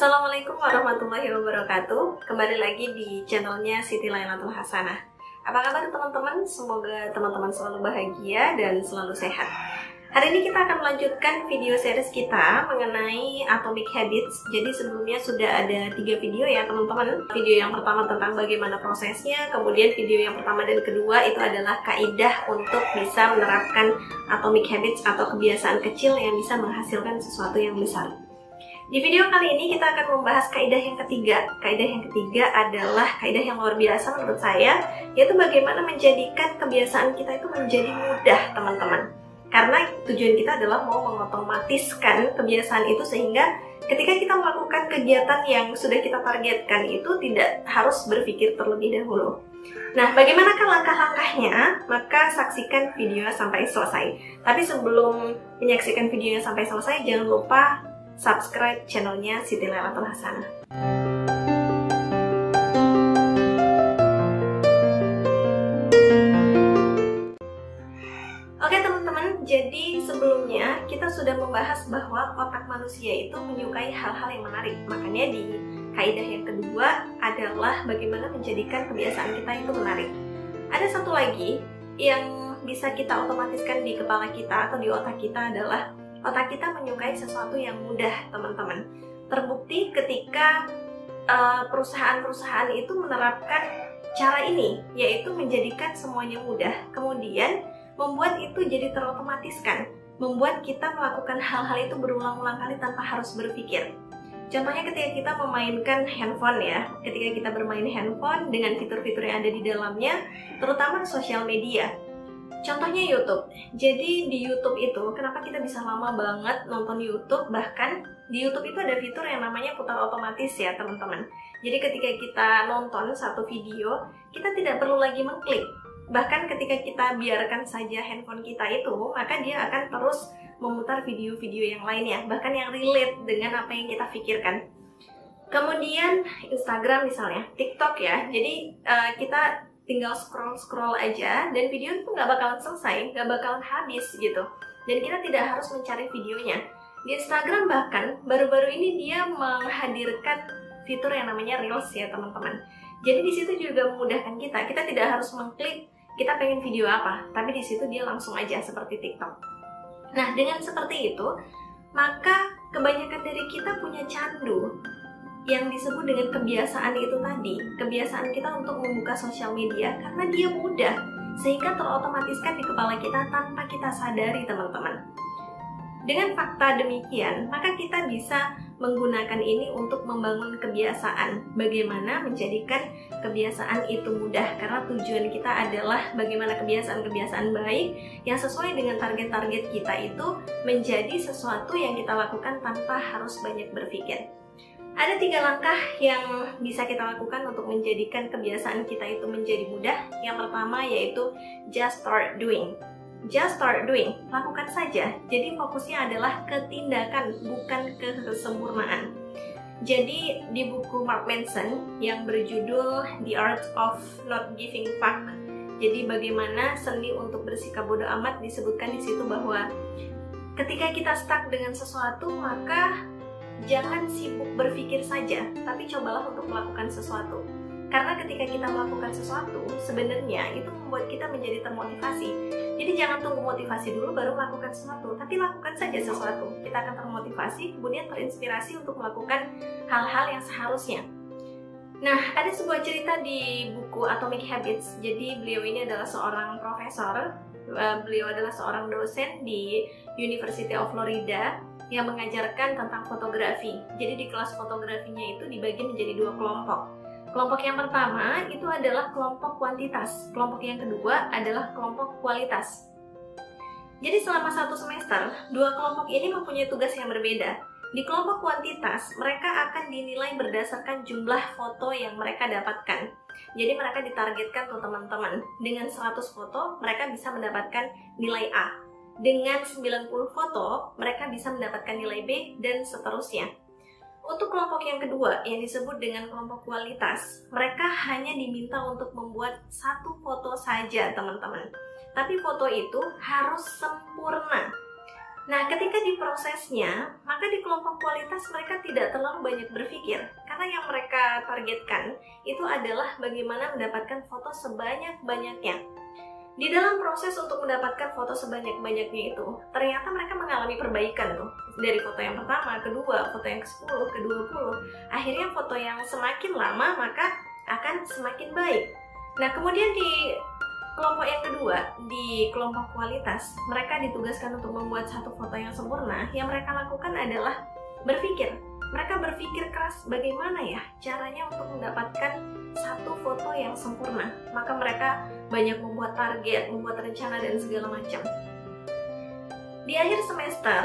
Assalamualaikum warahmatullahi wabarakatuh. Kembali lagi di channelnya Siti Lailatul Hasanah. Apa kabar teman-teman? Semoga teman-teman selalu bahagia dan selalu sehat. Hari ini kita akan melanjutkan video series kita mengenai Atomic Habits. Jadi sebelumnya sudah ada 3 video ya teman-teman. Video yang pertama tentang bagaimana prosesnya, kemudian video yang pertama dan kedua itu adalah kaidah untuk bisa menerapkan Atomic Habits atau kebiasaan kecil yang bisa menghasilkan sesuatu yang besar. Di video kali ini kita akan membahas kaidah yang ketiga. Kaidah yang ketiga adalah kaidah yang luar biasa menurut saya, yaitu bagaimana menjadikan kebiasaan kita itu menjadi mudah, teman-teman. Karena tujuan kita adalah mau mengotomatiskan kebiasaan itu sehingga ketika kita melakukan kegiatan yang sudah kita targetkan itu tidak harus berpikir terlebih dahulu. Nah, bagaimanakah langkah-langkahnya? Maka saksikan videonya sampai selesai. Tapi sebelum menyaksikan videonya sampai selesai, jangan lupa subscribe channelnya Siti Lailatul Hasanah. Oke teman-teman, jadi sebelumnya kita sudah membahas bahwa otak manusia itu menyukai hal-hal yang menarik. Makanya di kaidah yang kedua adalah bagaimana menjadikan kebiasaan kita itu menarik. Ada satu lagi yang bisa kita otomatiskan di kepala kita atau di otak kita adalah otak kita menyukai sesuatu yang mudah, teman-teman. Terbukti ketika perusahaan-perusahaan itu menerapkan cara ini, yaitu menjadikan semuanya mudah, kemudian membuat itu jadi terotomatiskan, membuat kita melakukan hal-hal itu berulang-ulang kali tanpa harus berpikir. Contohnya ketika kita memainkan handphone ya, ketika kita bermain handphone dengan fitur-fitur yang ada di dalamnya, terutama sosial media. Contohnya YouTube. Jadi di YouTube itu, kenapa kita bisa lama banget nonton YouTube? Bahkan di YouTube itu ada fitur yang namanya putar otomatis ya teman-teman. Jadi ketika kita nonton satu video, kita tidak perlu lagi mengklik. Bahkan ketika kita biarkan saja handphone kita itu, maka dia akan terus memutar video-video yang lainnya, bahkan yang relate dengan apa yang kita pikirkan. Kemudian Instagram misalnya, TikTok ya. Jadi kita tinggal scroll aja dan video itu nggak bakalan selesai, nggak bakalan habis gitu. Dan kita tidak harus mencari videonya. Di Instagram bahkan baru-baru ini dia menghadirkan fitur yang namanya Reels ya teman-teman. Jadi di situ juga memudahkan kita. Kita tidak harus mengklik kita pengen video apa, tapi di situ dia langsung aja seperti TikTok. Nah dengan seperti itu, maka kebanyakan dari kita punya candu yang disebut dengan kebiasaan itu tadi, kebiasaan kita untuk membuka sosial media karena dia mudah, sehingga terotomatiskan di kepala kita tanpa kita sadari teman-teman. Dengan fakta demikian, maka kita bisa menggunakan ini untuk membangun kebiasaan. Bagaimana menjadikan kebiasaan itu mudah, karena tujuan kita adalah bagaimana kebiasaan-kebiasaan baik yang sesuai dengan target-target kita itu menjadi sesuatu yang kita lakukan tanpa harus banyak berpikir. Ada 3 langkah yang bisa kita lakukan untuk menjadikan kebiasaan kita itu menjadi mudah. Yang pertama yaitu just start doing. Just start doing, lakukan saja. Jadi fokusnya adalah ke tindakan, bukan ke kesempurnaan. Jadi di buku Mark Manson yang berjudul The Art of Not Giving Fuck, jadi bagaimana seni untuk bersikap bodoh amat, disebutkan di situ bahwa ketika kita stuck dengan sesuatu, maka jangan sibuk berpikir saja, tapi cobalah untuk melakukan sesuatu. Karena ketika kita melakukan sesuatu, sebenarnya itu membuat kita menjadi termotivasi. Jadi jangan tunggu motivasi dulu baru melakukan sesuatu, tapi lakukan saja sesuatu. Kita akan termotivasi, kemudian terinspirasi untuk melakukan hal-hal yang seharusnya. Nah, ada sebuah cerita di buku Atomic Habits. Jadi beliau ini adalah seorang profesor, beliau adalah seorang dosen di University of Florida yang mengajarkan tentang fotografi. Jadi di kelas fotografinya itu dibagi menjadi 2 kelompok. Kelompok yang pertama itu adalah kelompok kuantitas. Kelompok yang kedua adalah kelompok kualitas. Jadi selama 1 semester, 2 kelompok ini mempunyai tugas yang berbeda. Di kelompok kuantitas, mereka akan dinilai berdasarkan jumlah foto yang mereka dapatkan. Jadi mereka ditargetkan tuh teman-teman. Dengan 100 foto, mereka bisa mendapatkan nilai A. Dengan 90 foto, mereka bisa mendapatkan nilai B, dan seterusnya. Untuk kelompok yang kedua, yang disebut dengan kelompok kualitas, mereka hanya diminta untuk membuat 1 foto saja, teman-teman. Tapi foto itu harus sempurna. Nah, ketika di prosesnya, maka di kelompok kualitas mereka tidak terlalu banyak berpikir, karena yang mereka targetkan itu adalah bagaimana mendapatkan foto sebanyak-banyaknya. Di dalam proses untuk mendapatkan foto sebanyak-banyaknya itu, ternyata mereka mengalami perbaikan tuh. Dari foto yang pertama, kedua, foto yang ke-10, ke-20, akhirnya foto yang semakin lama maka akan semakin baik. Nah, kemudian di kelompok yang kedua, di kelompok kualitas, mereka ditugaskan untuk membuat satu foto yang sempurna. Yang mereka lakukan adalah berpikir. Mereka berpikir keras bagaimana ya caranya untuk mendapatkan satu foto yang sempurna. Maka mereka banyak membuat target, membuat rencana, dan segala macam. Di akhir semester,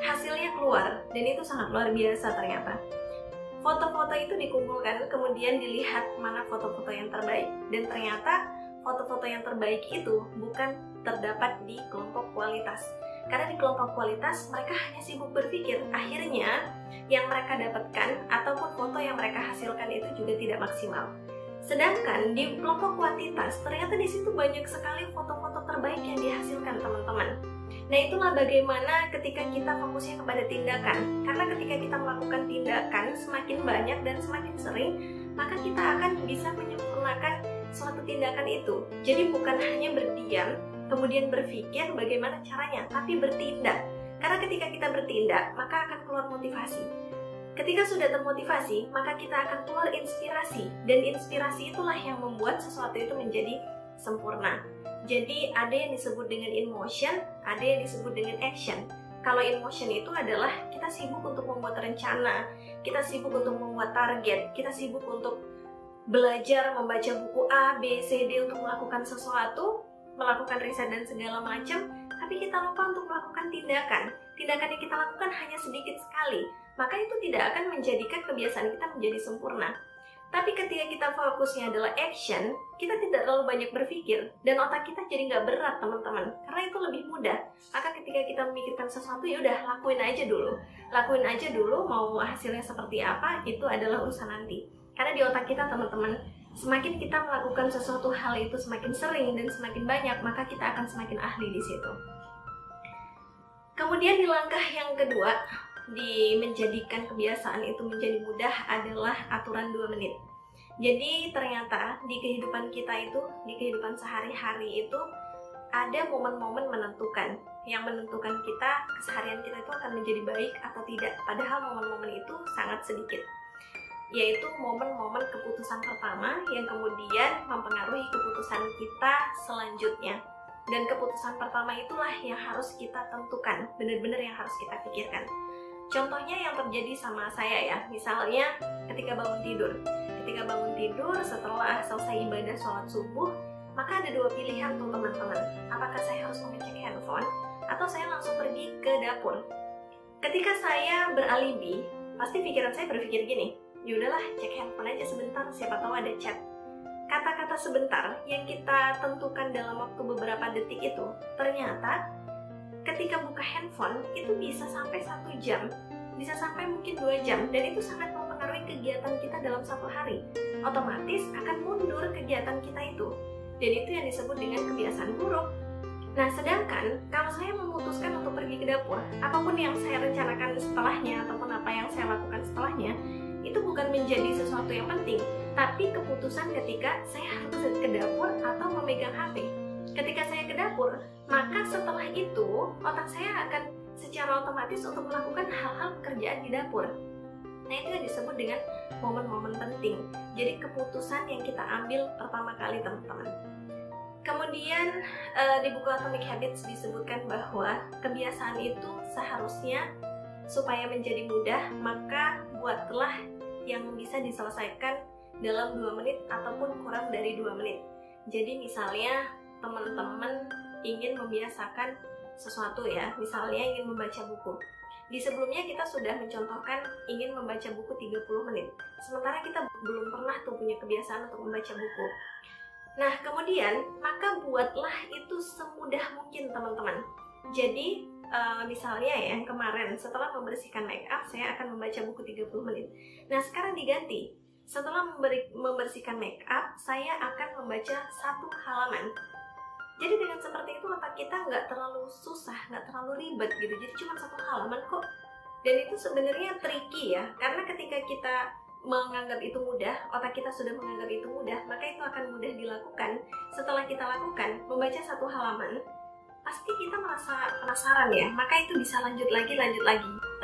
hasilnya keluar, dan itu sangat luar biasa ternyata. Foto-foto itu dikumpulkan, kemudian dilihat mana foto-foto yang terbaik. Dan ternyata foto-foto yang terbaik itu bukan terdapat di kelompok kualitas. Karena di kelompok kualitas mereka hanya sibuk berpikir. Akhirnya yang mereka dapatkan ataupun foto yang mereka hasilkan itu juga tidak maksimal. Sedangkan di kelompok kuantitas ternyata di situ banyak sekali foto-foto terbaik yang dihasilkan teman-teman. Nah, itulah bagaimana ketika kita fokusnya kepada tindakan. Karena ketika kita melakukan tindakan semakin banyak dan semakin sering, maka kita akan bisa menyempurnakan suatu tindakan itu. Jadi bukan hanya berdiam, kemudian berpikir bagaimana caranya, tapi bertindak. Karena ketika kita bertindak, maka akan keluar motivasi. Ketika sudah termotivasi, maka kita akan keluar inspirasi. Dan inspirasi itulah yang membuat sesuatu itu menjadi sempurna. Jadi ada yang disebut dengan in motion, ada yang disebut dengan action. Kalau in motion itu adalah kita sibuk untuk membuat rencana, kita sibuk untuk membuat target, kita sibuk untuk belajar membaca buku A, B, C, D untuk melakukan sesuatu, melakukan riset dan segala macam, tapi kita lupa untuk melakukan tindakan. Tindakan yang kita lakukan hanya sedikit sekali, maka itu tidak akan menjadikan kebiasaan kita menjadi sempurna. Tapi ketika kita fokusnya adalah action, kita tidak terlalu banyak berpikir, dan otak kita jadi nggak berat teman-teman, karena itu lebih mudah. Maka ketika kita memikirkan sesuatu, ya udah lakuin aja dulu, mau hasilnya seperti apa, itu adalah urusan nanti. Karena di otak kita teman-teman, semakin kita melakukan sesuatu hal itu semakin sering dan semakin banyak, maka kita akan semakin ahli di situ. Kemudian di langkah yang kedua, di menjadikan kebiasaan itu menjadi mudah adalah aturan 2 menit. Jadi ternyata di kehidupan kita itu, di kehidupan sehari-hari itu ada momen-momen menentukan, yang menentukan keseharian kita itu akan menjadi baik atau tidak. Padahal momen-momen itu sangat sedikit, yaitu momen-momen keputusan pertama yang kemudian mempengaruhi keputusan kita selanjutnya. Dan keputusan pertama itulah yang harus kita tentukan, benar-benar yang harus kita pikirkan. Contohnya yang terjadi sama saya ya, misalnya ketika bangun tidur setelah selesai ibadah sholat subuh, maka ada 2 pilihan tuh teman-teman. Apakah saya harus mengecek handphone atau saya langsung pergi ke dapur? Ketika saya beralibi, pasti pikiran saya berpikir gini, yaudahlah cek handphone aja sebentar, siapa tahu ada chat. Kata-kata sebentar yang kita tentukan dalam waktu beberapa detik itu, ternyata ketika buka handphone itu bisa sampai 1 jam, bisa sampai mungkin 2 jam, dan itu sangat mempengaruhi kegiatan kita dalam satu hari. Otomatis akan mundur kegiatan kita itu, dan itu yang disebut dengan kebiasaan buruk. Nah, sedangkan kalau saya memutuskan untuk pergi ke dapur, apapun yang saya rencanakan setelahnya ataupun apa yang saya lakukan setelahnya, itu bukan menjadi sesuatu yang penting, tapi keputusan ketika saya harus ke dapur atau memegang HP. Ketika saya ke dapur, maka setelah itu otak saya akan secara otomatis untuk melakukan hal-hal pekerjaan di dapur. Nah, itu yang disebut dengan momen-momen penting. Jadi keputusan yang kita ambil pertama kali teman-teman. Kemudian di buku Atomic Habits disebutkan bahwa kebiasaan itu seharusnya supaya menjadi mudah, maka buatlah yang bisa diselesaikan dalam 2 menit ataupun kurang dari 2 menit. Jadi misalnya teman-teman ingin membiasakan sesuatu ya, misalnya ingin membaca buku. Di sebelumnya kita sudah mencontohkan ingin membaca buku 30 menit. Sementara kita belum pernah tuh punya kebiasaan untuk membaca buku. Nah, kemudian maka buatlah itu semudah mungkin teman-teman. Jadi misalnya ya, yang kemarin setelah membersihkan make up saya akan membaca buku 30 menit. Nah, sekarang diganti. Setelah membersihkan make up, saya akan membaca 1 halaman. Jadi dengan seperti itu otak kita nggak terlalu susah, nggak terlalu terlalu ribet gitu, jadi cuma 1 halaman kok. Dan itu sebenarnya tricky ya, karena ketika kita menganggap itu mudah, otak kita sudah menganggap itu mudah, maka itu akan mudah dilakukan. Setelah kita lakukan, membaca 1 halaman, pasti kita merasa penasaran ya, maka itu bisa lanjut lagi.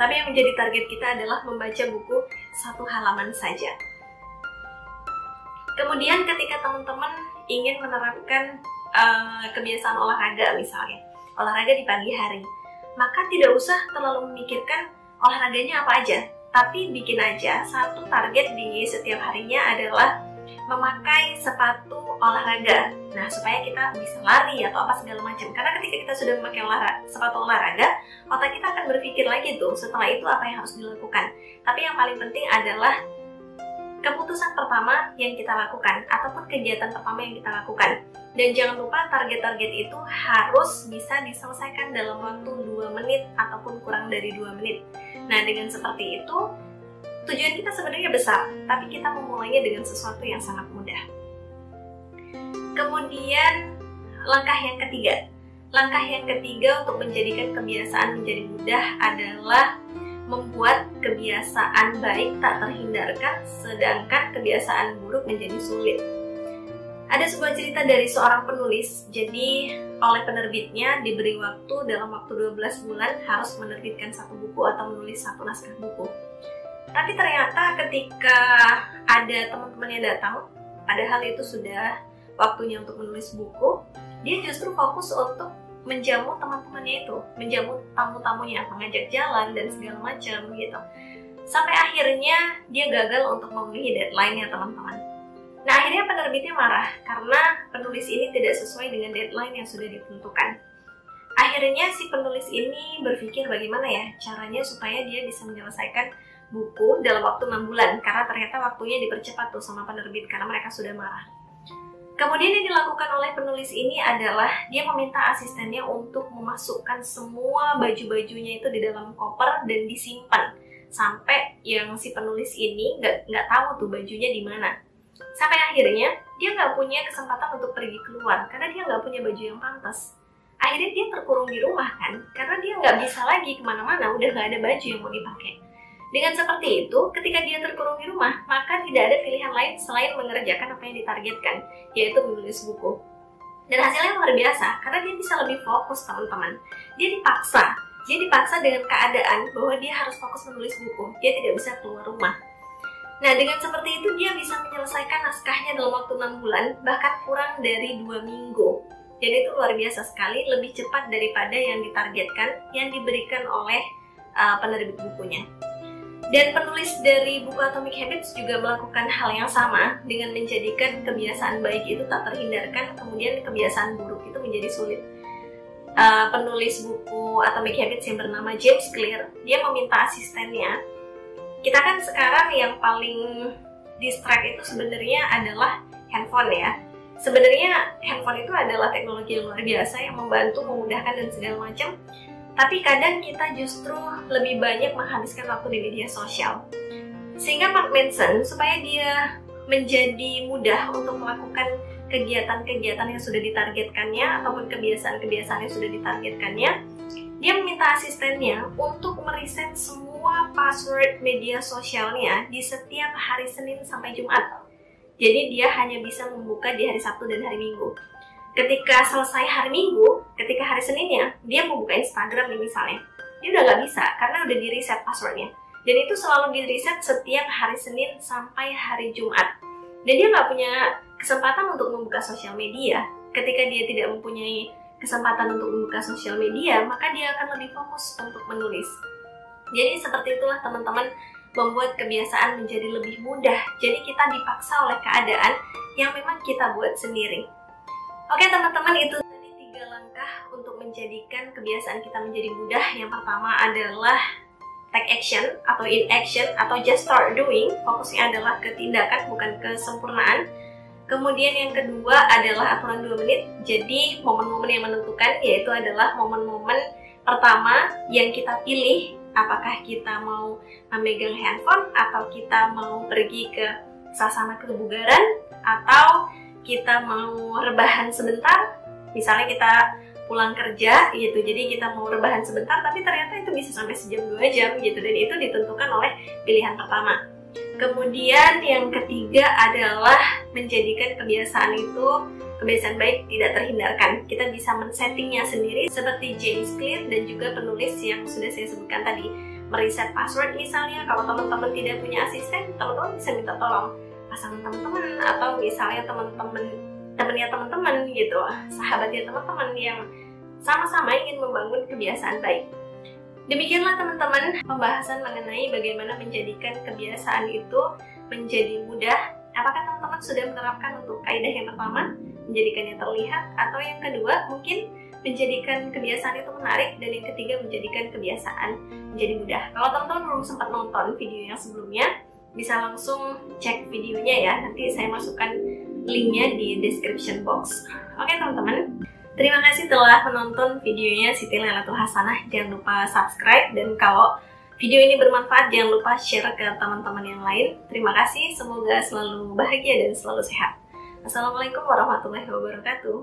Tapi yang menjadi target kita adalah membaca buku 1 halaman saja. Kemudian ketika teman-teman ingin menerapkan kebiasaan olahraga misalnya, olahraga di pagi hari, maka tidak usah terlalu memikirkan olahraganya apa aja, tapi bikin aja 1 target di setiap harinya adalah memakai sepatu olahraga. Nah, supaya kita bisa lari atau apa segala macam. Karena ketika kita sudah memakai sepatu olahraga, otak kita akan berpikir lagi tuh setelah itu apa yang harus dilakukan. Tapi yang paling penting adalah keputusan pertama yang kita lakukan ataupun kegiatan pertama yang kita lakukan. Dan jangan lupa target-target itu harus bisa diselesaikan dalam waktu 2 menit ataupun kurang dari 2 menit. Nah, dengan seperti itu, tujuan kita sebenarnya besar, tapi kita memulainya dengan sesuatu yang sangat mudah. Kemudian, langkah yang ketiga. Langkah yang ketiga untuk menjadikan kebiasaan menjadi mudah adalah membuat kebiasaan baik tak terhindarkan, sedangkan kebiasaan buruk menjadi sulit. Ada sebuah cerita dari seorang penulis, jadi oleh penerbitnya diberi waktu dalam waktu 12 bulan harus menerbitkan 1 buku atau menulis 1 naskah buku. Tapi ternyata ketika ada teman-teman yang datang, padahal itu sudah waktunya untuk menulis buku, dia justru fokus untuk menjamu teman-temannya itu, menjamu tamu-tamunya, mengajak jalan dan segala macam gitu. Sampai akhirnya dia gagal untuk memenuhi deadline-nya teman-teman. Nah, akhirnya penerbitnya marah karena penulis ini tidak sesuai dengan deadline yang sudah ditentukan. Akhirnya si penulis ini berpikir bagaimana ya caranya supaya dia bisa menyelesaikan buku dalam waktu 6 bulan, karena ternyata waktunya dipercepat tuh sama penerbit karena mereka sudah marah. Kemudian yang dilakukan oleh penulis ini adalah dia meminta asistennya untuk memasukkan semua baju-bajunya itu di dalam koper dan disimpan sampai yang si penulis ini nggak tahu tuh bajunya di mana. Sampai akhirnya dia nggak punya kesempatan untuk pergi keluar karena dia nggak punya baju yang pantas. Akhirnya dia terkurung di rumah kan, karena dia nggak bisa lagi kemana-mana, udah nggak ada baju yang mau dipakai. Dengan seperti itu, ketika dia terkurung di rumah, maka tidak ada pilihan lain selain mengerjakan apa yang ditargetkan, yaitu menulis buku. Dan hasilnya luar biasa, karena dia bisa lebih fokus teman-teman. Dia dipaksa dengan keadaan bahwa dia harus fokus menulis buku, dia tidak bisa keluar rumah. Nah, dengan seperti itu dia bisa menyelesaikan naskahnya dalam waktu 6 bulan, bahkan kurang dari 2 minggu. Dan itu luar biasa sekali, lebih cepat daripada yang ditargetkan, yang diberikan oleh penerbit bukunya. Dan penulis dari buku Atomic Habits juga melakukan hal yang sama dengan menjadikan kebiasaan baik itu tak terhindarkan, kemudian kebiasaan buruk itu menjadi sulit. Penulis buku Atomic Habits yang bernama James Clear, dia meminta asistennya. Kita kan sekarang yang paling distract itu sebenarnya adalah handphone ya. Sebenarnya handphone itu adalah teknologi yang luar biasa yang membantu, memudahkan dan segala macam. Tapi kadang kita justru lebih banyak menghabiskan waktu di media sosial. Sehingga Mark Manson, supaya dia menjadi mudah untuk melakukan kegiatan-kegiatan yang sudah ditargetkannya ataupun kebiasaan-kebiasaan yang sudah ditargetkannya, dia meminta asistennya untuk meriset semua password media sosialnya di setiap hari Senin sampai Jumat. Jadi dia hanya bisa membuka di hari Sabtu dan hari Minggu. Ketika selesai hari Minggu, ketika hari Seninnya, dia mau buka Instagram nih misalnya. Dia udah nggak bisa, karena udah di-reset passwordnya. Dan itu selalu di-reset setiap hari Senin sampai hari Jumat. Dan dia nggak punya kesempatan untuk membuka sosial media. Ketika dia tidak mempunyai kesempatan untuk membuka sosial media, maka dia akan lebih fokus untuk menulis. Jadi seperti itulah teman-teman, membuat kebiasaan menjadi lebih mudah. Jadi kita dipaksa oleh keadaan yang memang kita buat sendiri. Oke teman-teman, itu tadi 3 langkah untuk menjadikan kebiasaan kita menjadi mudah. Yang pertama adalah take action atau inaction atau just start doing. Fokusnya adalah ke tindakan, bukan kesempurnaan. Kemudian yang kedua adalah aturan 2 menit. Jadi momen-momen yang menentukan yaitu adalah momen-momen pertama yang kita pilih. Apakah kita mau memegang handphone atau kita mau pergi ke suasana kebugaran atau kita mau rebahan sebentar. Misalnya kita pulang kerja gitu, jadi kita mau rebahan sebentar tapi ternyata itu bisa sampai sejam 2 jam gitu, dan itu ditentukan oleh pilihan pertama. Kemudian yang ketiga adalah menjadikan kebiasaan itu kebiasaan baik tidak terhindarkan. Kita bisa men-settingnya sendiri seperti James Clear dan juga penulis yang sudah saya sebutkan tadi. Mereset password misalnya, kalau teman-teman tidak punya asisten, teman-teman bisa minta tolong pasangan teman-teman, atau misalnya temennya teman-teman gitu, sahabatnya teman-teman yang sama-sama ingin membangun kebiasaan baik. Demikianlah teman-teman pembahasan mengenai bagaimana menjadikan kebiasaan itu menjadi mudah. Apakah teman-teman sudah menerapkan untuk kaidah yang pertama, menjadikannya terlihat, atau yang kedua mungkin menjadikan kebiasaan itu menarik, dan yang ketiga menjadikan kebiasaan menjadi mudah. Kalau teman-teman belum sempat nonton video yang sebelumnya, bisa langsung cek videonya ya, nanti saya masukkan linknya di description box. Oke teman-teman, terima kasih telah menonton videonya Siti Lailatul Hasanah. Jangan lupa subscribe, dan kalau video ini bermanfaat jangan lupa share ke teman-teman yang lain. Terima kasih, semoga selalu bahagia dan selalu sehat. Assalamualaikum warahmatullahi wabarakatuh.